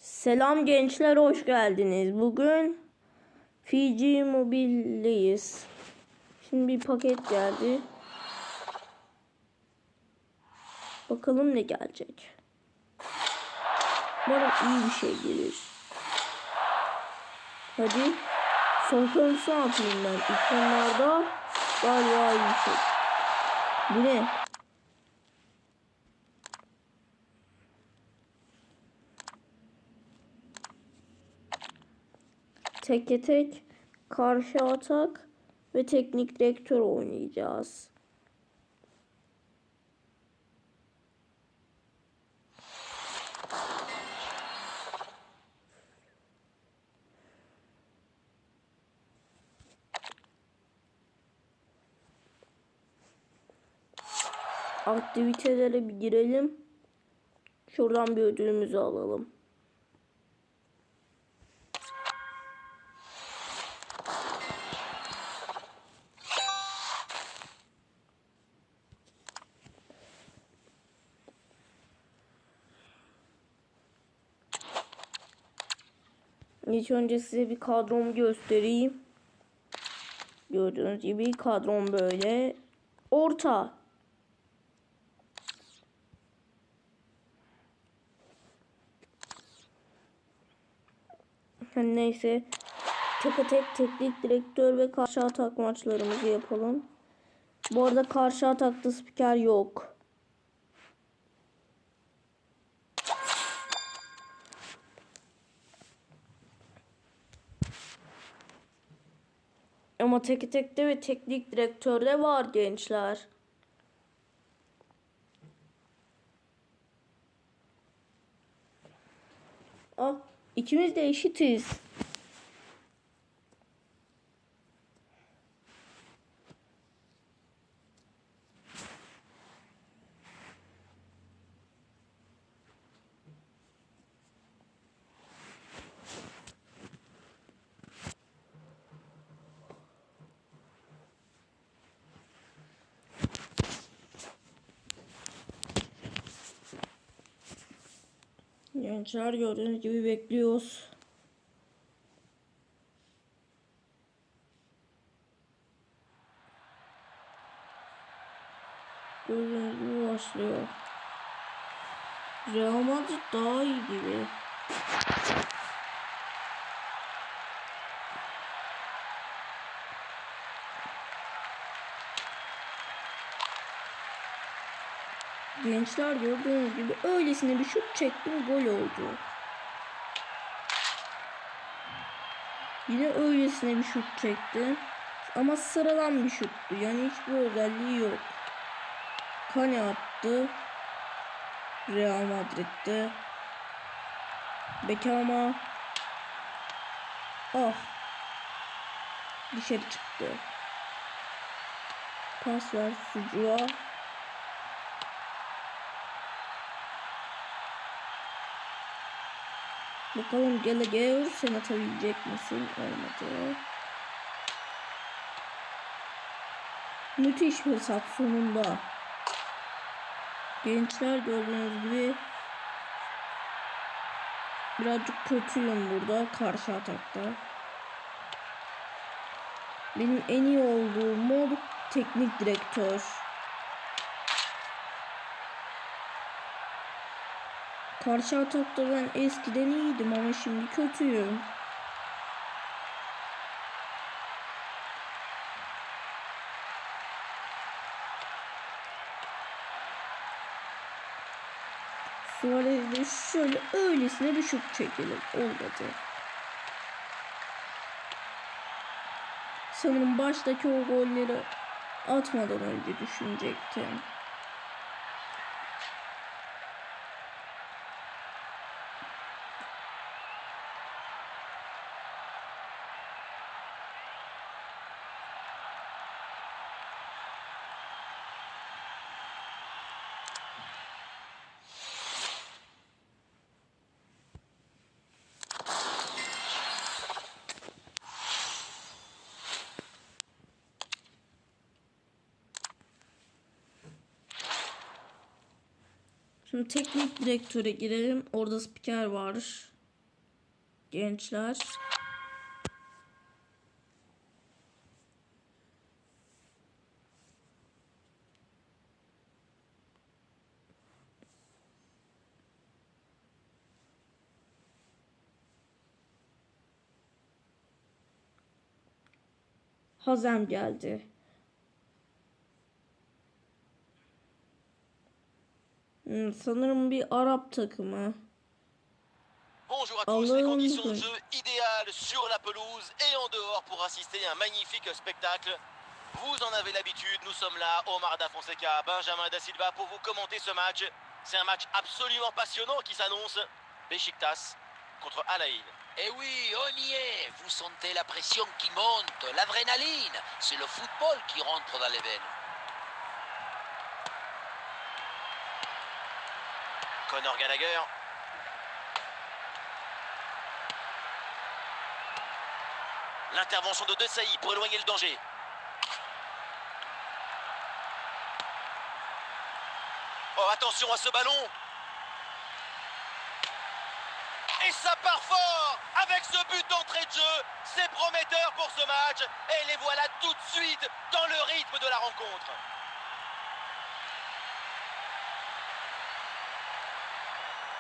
Selam gençler, hoş geldiniz. Bugün Fiji Mobile'deyiz. Şimdi bir paket geldi. Bakalım ne gelecek. Umarım iyi bir şey gelir. Hadi. Son konusu atayım ben. İlk konularda galiba iyi bir şey. Bu ne? Teke tek, karşı atak ve teknik direktör oynayacağız. Aktivitelere bir girelim. Şuradan bir ödülümüzü alalım. İlk önce size bir kadromu göstereyim. Gördüğünüz gibi kadrom böyle. Orta. Neyse. Tek teknik direktör ve karşı atak maçlarımızı yapalım. Bu arada karşı atakta spiker yok. Ama tekte ve teknik direktörde var gençler. Ah, ikimiz de eşitiz. Gençler gördüğünüz gibi bekliyoruz. Gördüğünüz gibi başlıyor. Real Madrid daha iyi gibi. Gençler gördüğünüz gibi öylesine bir şut çektim, gol oldu. Yine öylesine bir şut çektim. Ama sıradan bir şuttu. Yani hiçbir özelliği yok. Kane attı. Real Madrid'de. Beckham'a. Ah. Dışarı çıktı. Pas ver Sucuğa. Bakalım Gallagher sen atabilecek misin? Olmadı. Müthiş bir hesap sonunda. Gençler gördüğünüz gibi birazcık kötüyüm burada karşı atakta. Benim en iyi olduğum mod teknik direktör. Karşı atakta ben eskiden iyiydim ama şimdi kötüyüm. Suarez'de şöyle öylesine bir şut çekelim. Olmadı. Sanırım baştaki o golleri atmadan önce düşünecektim. Şimdi teknik direktöre girelim. Orada spiker var. gençler. Hazem geldi. Sanırım bir Arap takımı. Bonjour à tous, les conditions de jeu idéales sur la pelouse et en dehors pour assister à un magnifique spectacle. Vous en avez l'habitude, nous sommes là, Omar Da Fonseca, Benjamin Da Silva pour vous commenter ce match. C'est un match absolument passionnant qui s'annonce. Beşiktaş contre Al Ain. Eh oui, on y est. Vous sentez la pression qui monte, l'adrénaline. C'est le football qui rentre dans les veines. Conor Gallagher. L'intervention de De Sailly pour éloigner le danger. Oh, attention à ce ballon. Et ça part fort. Avec ce but d'entrée de jeu, c'est prometteur pour ce match. Et les voilà tout de suite dans le rythme de la rencontre.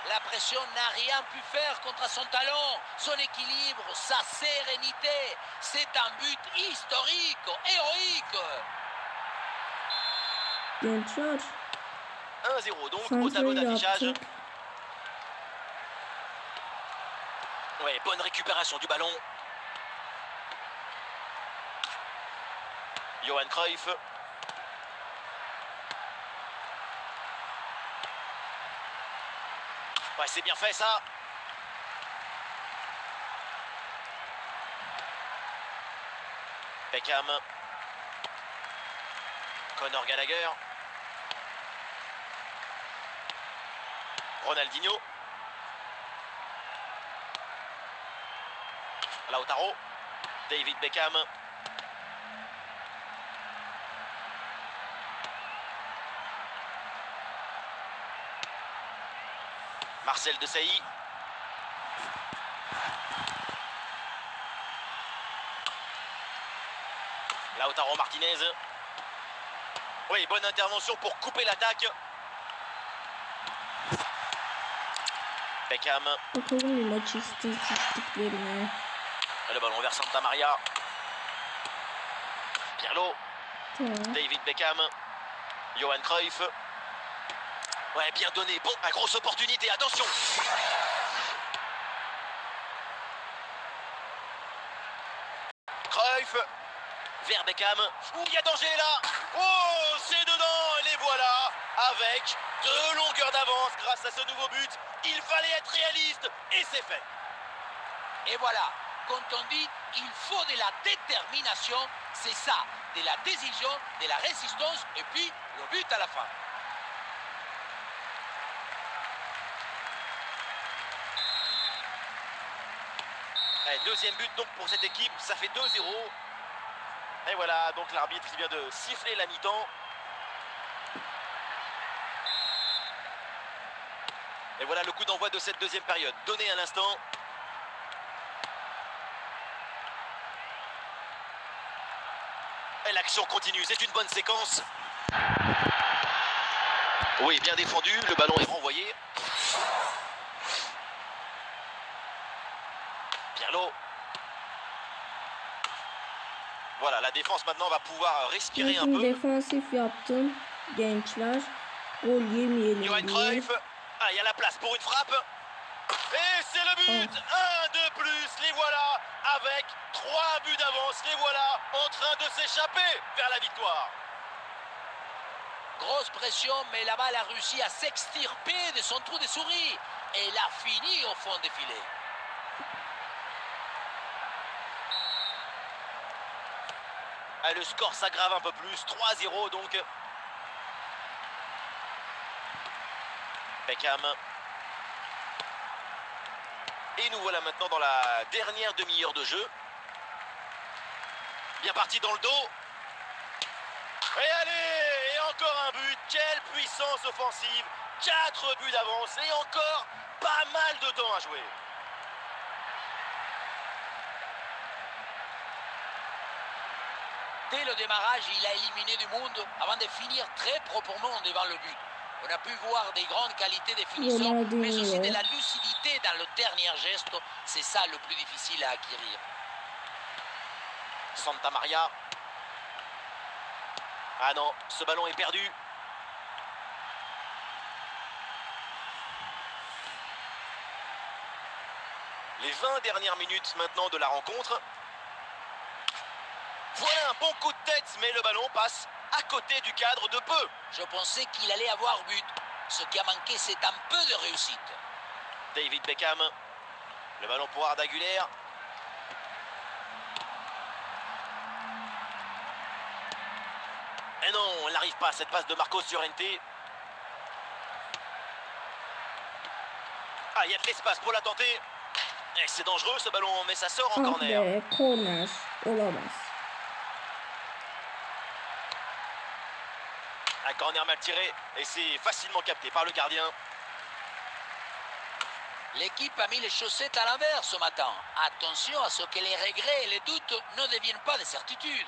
La pression n'a rien pu faire contre son talent, son équilibre, sa sérénité. C'est un but historique, héroïque. Gençler. 1-0 donc au tableau d'affichage. Ouais, bonne récupération du ballon. Johan Cruyff. Ouais, c'est bien fait ça. Beckham. Conor Gallagher. Ronaldinho. Lautaro. David Beckham. Marcel Desailly. Lautaro Martinez. Oui, bonne intervention pour couper l'attaque. Beckham. Bakalım bir maç istatistiklerine. Le ballon vers Santa Maria. Pirlo. Tamam. David Beckham. Johan Cruyff. Ouais, bien donné. Bon, à grosse opportunité. Attention. Cruyff. Vers Beckham. Ouh, il y a danger là. Oh, c'est dedans. Et les voilà. Avec 2 longueurs d'avance grâce à ce nouveau but. Il fallait être réaliste. Et c'est fait. Et voilà, quand on dit il faut de la détermination, c'est ça, de la décision, de la résistance et puis le but à la fin. Allez, deuxième but donc pour cette équipe, ça fait 2-0. Et voilà, donc l'arbitre qui vient de siffler la mi-temps. Et voilà le coup d'envoi de cette deuxième période, donné à l'instant. Et l'action continue, c'est une bonne séquence. Oui, bien défendu, le ballon est renvoyé. Pirlo. Voilà, la défense maintenant va pouvoir respirer un peu. Defansif yaptım gençler. Gol yemeyelim Johan diye. Cruyff. Ah, il y a la place pour une frappe. Et c'est le but. Un de plus, les voilà. Avec 3 buts d'avance, les voilà en train de s'échapper vers la victoire. Grosse pression, mais la balle a réussi à s'extirper de son trou de souris. Et elle a fini au fond des filets. Ah, le score s'aggrave un peu plus, 3-0 donc. Beckham. Et nous voilà maintenant dans la dernière demi-heure de jeu. Bien parti dans le dos. Et allez, et encore un but. Quelle puissance offensive. 4 buts d'avance et encore pas mal de temps à jouer. Dès le démarrage, il a éliminé du monde avant de finir très proprement devant le but. On a pu voir des grandes qualités de finition, mais aussi de la lucidité dans le dernier geste. C'est ça le plus difficile à acquérir. Santa Maria. Ah non, ce ballon est perdu. Les 20 dernières minutes maintenant de la rencontre. Voilà un bon coup de tête, mais le ballon passe à côté du cadre de peu. Je pensais qu'il allait avoir but. Ce qui a manqué, c'est un peu de réussite. David Beckham. Le ballon pour Arda Güler. Et non, elle n'arrive pas à cette passe de Marcos Llorente. Ah, il y a de l'espace pour la tenter. Et c'est dangereux ce ballon, mais ça sort en corner. Corner olamaz. Un corner mal tiré et c'est facilement capté par le gardien. L'équipe a mis les chaussettes à l'envers ce matin. Attention à ce que les regrets et les doutes ne deviennent pas des certitudes.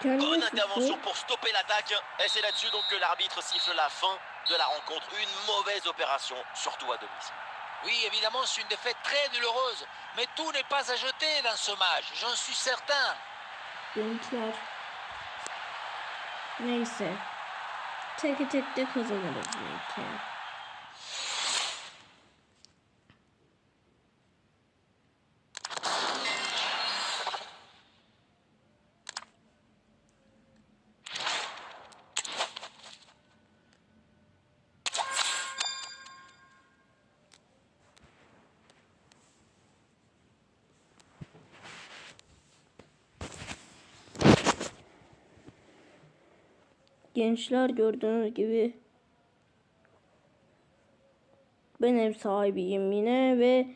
Bonne intervention pour stopper l'attaque. Et c'est là-dessus donc que l'arbitre siffle la fin de la rencontre. Une mauvaise opération, surtout à domicile. Oui, évidemment, c'est une défaite très douloureuse. Mais tout n'est pas à jeter dans ce match, j'en suis certain. Gençler. Neyse. Tek tek de kazanırız belki. Gençler gördüğünüz gibi ben ev sahibiyim yine ve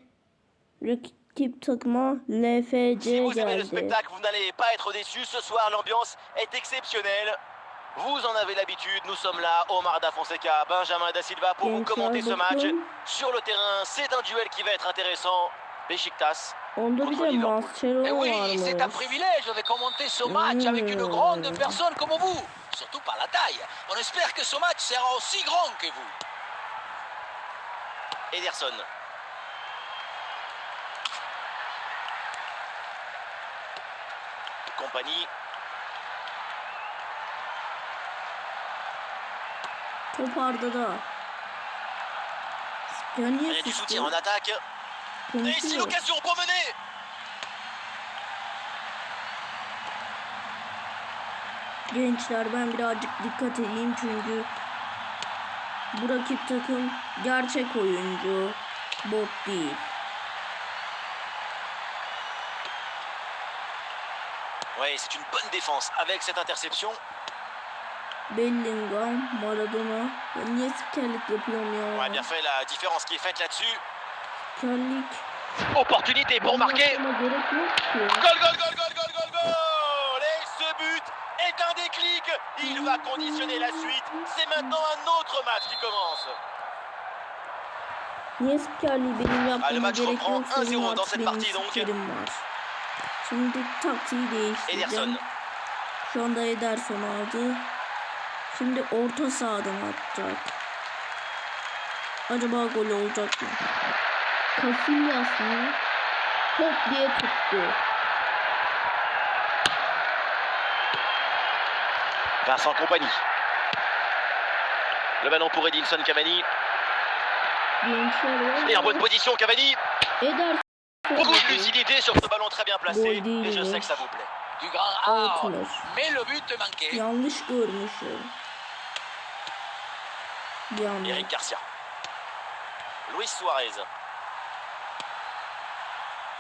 rakip takıma LFC Si vous aimez le geldi. spectacle, vous n'allez pas être déçus. Ce soir, l'ambiance est exceptionnelle. Vous en avez l'habitude, nous sommes là, Omar Da Fonseca, Benjamin Da Silva pour vous commenter ce match. Sur le terrain, c'est un duel qui va être intéressant. Beşiktaş Onda bir contre de Liverpool. Mascherano Et oui, c'est un varmış. privilège de commenter ce match avec une grande personne comme vous. Surtout par la taille. On espère que ce match sera aussi grand que vous. Ederson. Compagnie. Top Arda'da. Spionier Il y a du soutien en suçlu. attaque. Et ici Konuşuyor. l'occasion pour mener. Gençler ben birazcık dikkat edeyim çünkü bu rakip takım gerçek oyuncu, bot değil. Ouais, c'est une bonne défense avec cette interception. Bellingham, Maradona. Ya niye spikerlik yapıyorum ya? Ouais, bien fait la différence qui est faite là-dessus. Spikerlik. Opportunité pour marquer. Yapmama gerek yok ki. Gol, gol, gol, gol, gol, gol, gol. Et ce but est un déclic. Il va conditionner la suite. C'est maintenant un autre match qui commence. Niye spikerliği benim yapmama le match gerek reprend yok? 1-0 Senin dans artık cette benim partie donc. spikerim var. Şimdi taktiği değiştirdim. Ederson. Şu anda Ederson aldı. Şimdi orta sahadan atacak. Acaba gol olacak mı? Casillas mı? Hop diye tuttu. Vincent Compagnie. Le ballon pour Edinson Cavani. Gençler var. Et en bonne position Cavani. Ederson. Beaucoup de lucidité sur ce ballon très bien placé. Gol değil Et je mi? sais que ça vous plaît. Du grand art. Outlaw. Mais le but manquait. Yanlış görmüşüm. Bir anda. Eric Garcia. Luis Suarez.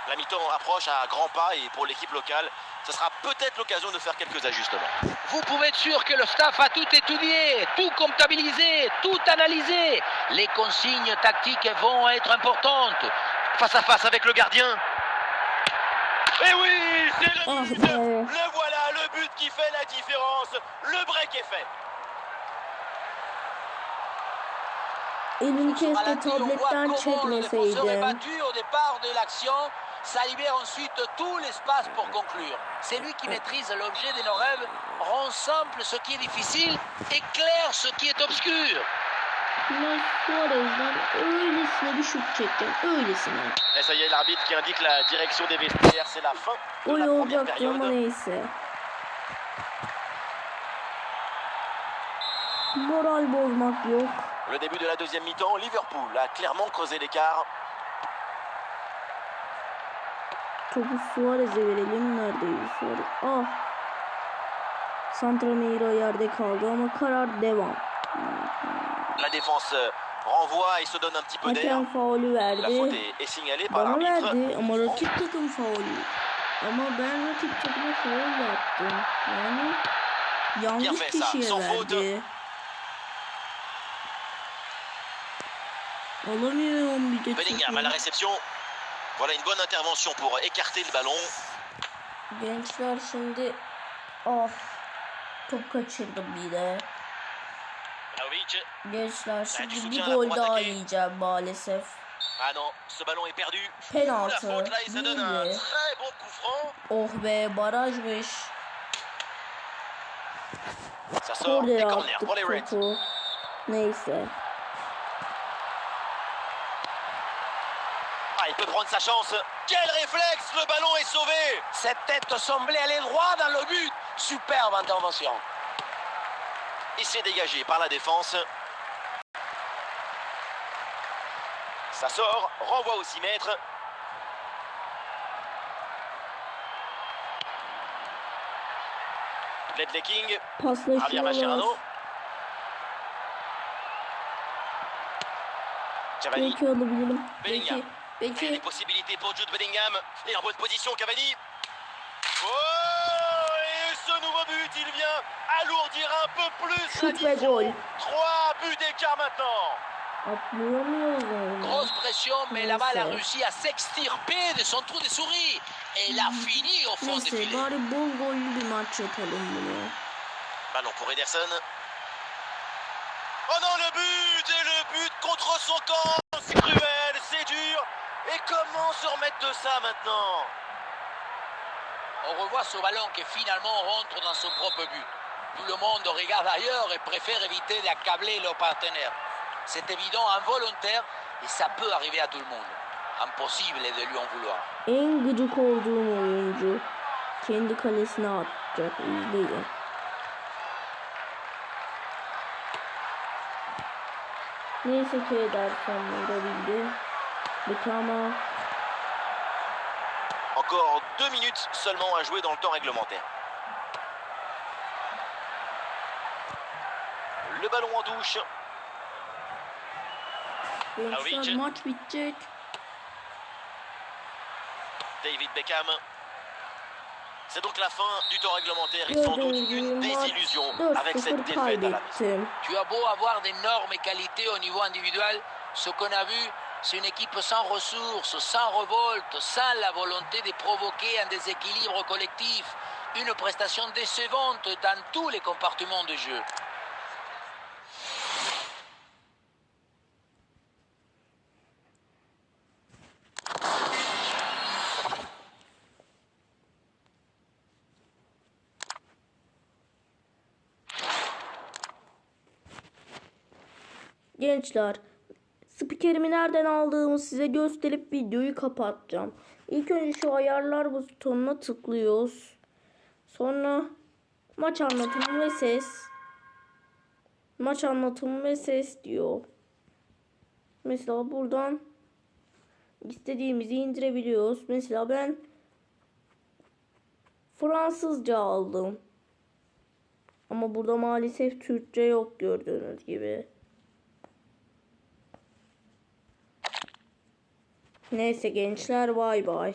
La mi-temps approche à grands pas et pour l'équipe locale, ce sera peut-être l'occasion de faire quelques ajustements. Vous pouvez être sûr que le staff a tout étudié, tout comptabilisé, tout analysé. Les consignes tactiques vont être importantes. Face à face avec le gardien. Et oui, c'est le Ah, but. ben. Le voilà, le but qui fait la différence. Le break est fait. Elim Sur ce keşke ralenti, on voit tabletten comment le défenseur est çekmeseydim. battu au départ de l'action. Ça libère ensuite tout l'espace pour conclure. C'est lui qui maîtrise l'objet de nos rêves, rend simple ce qui est difficile, éclaire ce qui est obscur. Ulan Suarez'den öylesine bir şut çektim. Öylesine. Et ça y est, l'arbitre qui indique la direction des vestiaires, c'est la fin de Gol la première olacaktı ama période. neyse. Moral bozmak yok. Le début de la deuxième mi-temps, Liverpool a clairement creusé l'écart. Topu Suarez'e verelim. Neredeydi Suarez? Ah. Santrameiro yerde kaldı ama karar devam. La défense renvoie et se donne un petit peu d'air. Hakem faulü La faute verdi. est signalée par Bana l'arbitre. verdi ama rakip takım faulü. Ama ben rakip takıma faul yaptım. Yani yanlış Bien fait ça, kişiye sans faute. verdi. Alamıyorum bir de Bellingham à la topu. réception. Voilà une bonne intervention pour écarter le ballon. Gençler şimdi ah top kaçırdım bir de. Vlahovic. Gençler tu şimdi bir soutiens la gol pour daha attaquer. yiyeceğim maalesef. Ah non, ce ballon est perdu. Penaltı, La faute là et ça donne un değil mi? très bon coup franc. Oh be barajmış. Ça sort des Oraya corners pour les attık Reds. topu. Neyse. Ah, il peut prendre sa chance. Quel réflexe, le ballon est sauvé. Cette tête semblait aller droit dans le but. Superbe intervention. Il s'est dégagé par la défense. Ça sort, renvoie au 6 mètres. Ledley King, Javier Paslaşıyorlar. Mascherano. Cavani, Belki alabilirim. Bellingham. Belki. il y a des Belki. possibilités pour Jude Bellingham. Et en bonne position, Cavani. Oh, et ce nouveau but, il vient alourdir un peu plus Şut ve l'addition. gol. 3 buts d'écart maintenant. Atlayamıyorum. Grosse pression, mais la balle a Neyse. réussi à s'extirper de son trou de souris. Et il a fini au fond des Neyse filets. bari bol gollü bir maç yapalım bunu. Ballon pour Ederson. Oh non, le but. Et le but contre son camp. C'est cruel, c'est dur. Et comment se remettre de ça maintenant? On revoit ce ballon qui finalement rentre dans son propre but. Tout le monde regarde ailleurs et préfère éviter d'accabler leur partenaire. C'est évident, involontaire, et ça peut arriver à tout le monde. Impossible de lui en vouloir. En gıcık olduğum oyuncu. Kendi kalesine atacak. İzleyin. Neyse ki Ederson vurabildi. Bekama. Encore 2 minutes seulement à jouer dans le temps réglementaire. Le ballon en touche. Gençler maç bitecek. David Beckham. C'est donc la fin du temps réglementaire et sans doute Gördüğünüz gibi une maç désillusion avec 4-0 cette défaite à la maison. kaybettim. Tu as beau avoir d'énormes qualités au niveau individuel, ce qu'on a vu, c'est une équipe sans ressources, sans révolte, sans la volonté de provoquer un déséquilibre collectif, une prestation décevante dans tous les compartiments du jeu. Gençler, spikerimi nereden aldığımı size gösterip videoyu kapatacağım. İlk önce şu ayarlar butonuna tıklıyoruz. Sonra maç anlatımı ve ses. Maç anlatımı ve ses diyor. Mesela buradan istediğimizi indirebiliyoruz. Mesela ben Fransızca aldım. Ama burada maalesef Türkçe yok gördüğünüz gibi. Neyse gençler bay bay.